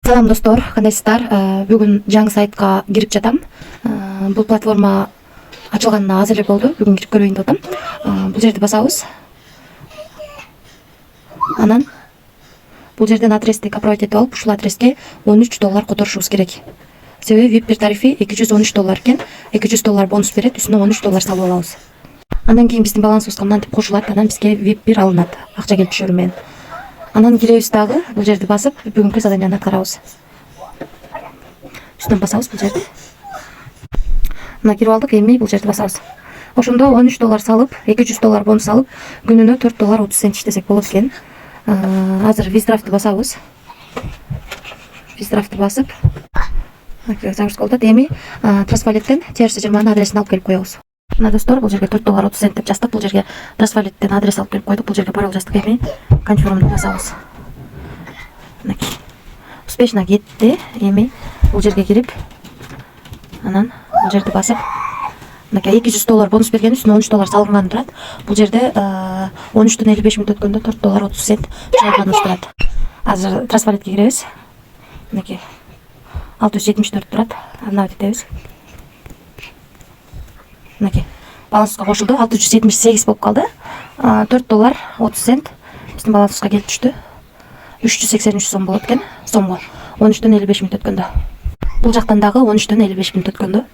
Салам достор, кандайсыздар? Бүгүн жаңы сайтка кирип жатам. Бул платформа ачылганына аз эле болду. Бүгүн кирип көрөйүн деп атам. Бул жерди басабыз. Анан бул жерден адрести копировать этип алып, ушул адреске $13 которушубуз керек. Себеби VIP тарифи $213 экен. $200 бонус берет, үстүнө $13 салып алабыз. Андан кийин биздин балансыбызга мынтип кошулат, анан бизге VIP алынат, акча келип түшөрү менен. Анан киребиз дагы, бул жерди басып, бүгүнкү заданияны аткарабыз. Үстүнөн басабыз бул жерди. Мына кирип алдык, эми бул жерди басабыз. Ошондо $13 салып, $200 бонус алып, күнүнө $4.30 иштесек болот экен. Азыр виздрафтты басабыз. Виздрафтты басып, загрузка болот. Эми Трасфалеттен TR20 адресин алып келип коебуз. Мына достор, бул жерге $4.30 деп жаздык. Бул жерге Трасфалеттен адрес алып келип койдук. Бул жерге пароль жаздык. Эми конфирмду басабыз. Мынакей. Успешно кетти. Эми бул жерге кирип, анан бул жерди басып, мынакей $200 бонус берген, үстүнө $13 салынган турат. Бул жерде 13-55 мүнөт өткөндө $4.30 чыгарганыбыз турат. Азыр Трасфалетке киребиз. Мынакей 674 турат. Обновить этебиз. Мынакей балансыбызга кошулду, 678 болуп калды. $4.30 биздин балансыбызга келип түштү. 383 сом болот экен. Сомго 13-55 мүнөт өткөндө. Бул жактан дагы 13-55 мүнөт өткөндө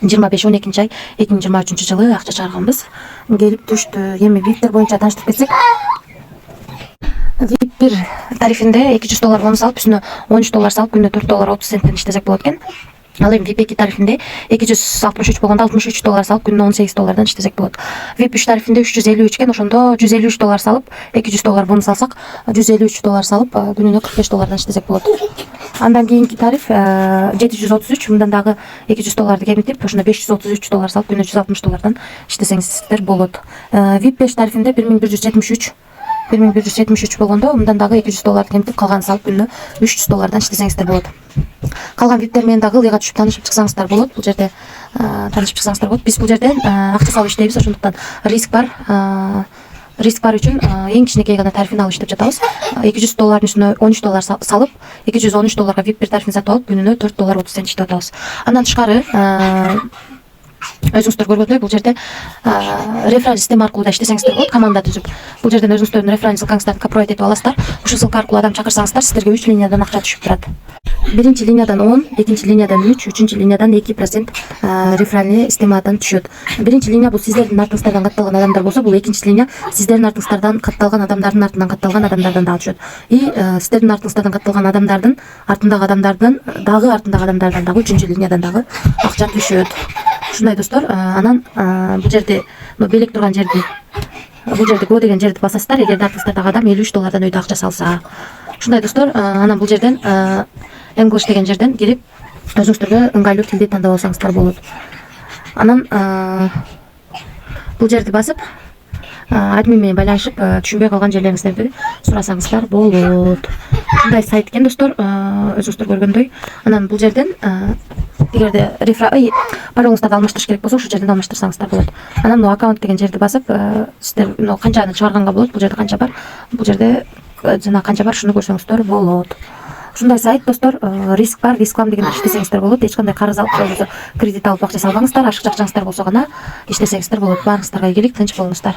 25-12 ай 2023 жылы акча чыгарганбыз. Келип түштү. Эми VIP боюнча тааныштырып кетсек, VIP тарифинде $200 бонус алып, үстүнө $13 салып, күнүнө $4.30 иштесек болот экен. Ал эми VIP тарифинде 263 болгондо $63 салып, күнүнө $18 иштесек болот. VIP 3 тарифинде 353 экен, ошондо $153 салып, $200 бонус алсак, $153 салып, күнүнө $45 иштесек болот. Андан кийинки тариф 733, мындан дагы $200 кемитип, ошондо $533 салып, күнүнө $160 иштесеңиздер болот. VIP 5 тарифинде 1173 болгондо, мындан дагы $200 кемитип, калган салып, күнүнө $300 иштесеңиздер болот. Калган VIP-тер менен дагы ылыйга түшүп таанышып чыксаңыздар болот. Бул жерде таанышып чыксаңыздар болот. Биз бул жерден акча салып иштейбиз, ошондуктан риск бар. Риск бар үчүн эң кичинекей гана тарифин алып иштеп жатабыз. $200 үстүнө $13 салып, $213 VIP тарифин сатып алып, күнүнө $4.30 иштеп атабыз. Андан тышкары өзүңүздөр көргөндөй бул жерде реферал система аркылуу да иштесеңиздер болот, команда түзүп. Бул жерден өзүңүздөрдүн реферал ссылкаңыздарды копировать этип аласыздар. Ушул ссылка аркылуу адам чакырсаңыздар, сиздерге 3 линиядан акча түшүп турат. Биринчи линиядан 10, экинчи линиядан 3, үчүнчү линиядан 2% реферальный системадан түшөт. Биринчи линия бул сиздердин артыңыздардан катталган адамдар болсо, бул экинчи линия сиздердин артыңыздардан катталган адамдардын артынан катталган адамдардан дагы түшөт. И сиздердин артыңыздардан катталган адамдардын артындагы адамдардын дагы үчүнчү линиядан дагы акча түшөт. Ушундай достор, анан бул жерде белек турган жерди, бул жерде го деген жерди басасыздар, эгерде артыңыздардагы адам $53 өйдө акча салса. Ушундай достор, анан бул жерден English деген жерден кирип, өзүңүздөргө ыңгайлуу тилди тандап алсаңыздар болот. Анан бул жерди басып, админ менен байланышып, түшүнбөй калган жерлериңиздерди сурасаңыздар болот. Ушундай сайт экен достор, өзүңүздөр көргөндөй. Анан бул жерден эгерде паролуңуздарды алмаштырыш керек болсо, ушул жерден алмаштырсаңыздар болот. Анан мына аккаунт деген жерди басып, сиздер канчаны чыгарганга болот, бул жерде канча бар, бул жерде жана канча бар, шуну көрсөңүздөр болот. Ушундай сайт достор, риск бар, рисклам деген иштесеңиздер болот. Эч кандай карыз алып, болбосо кредит алып акча салбаңыздар, ашыкча акчаңыздар болсо гана иштесеңиздер болот. Баарыңыздарга ийгилик, тынч болуңуздар.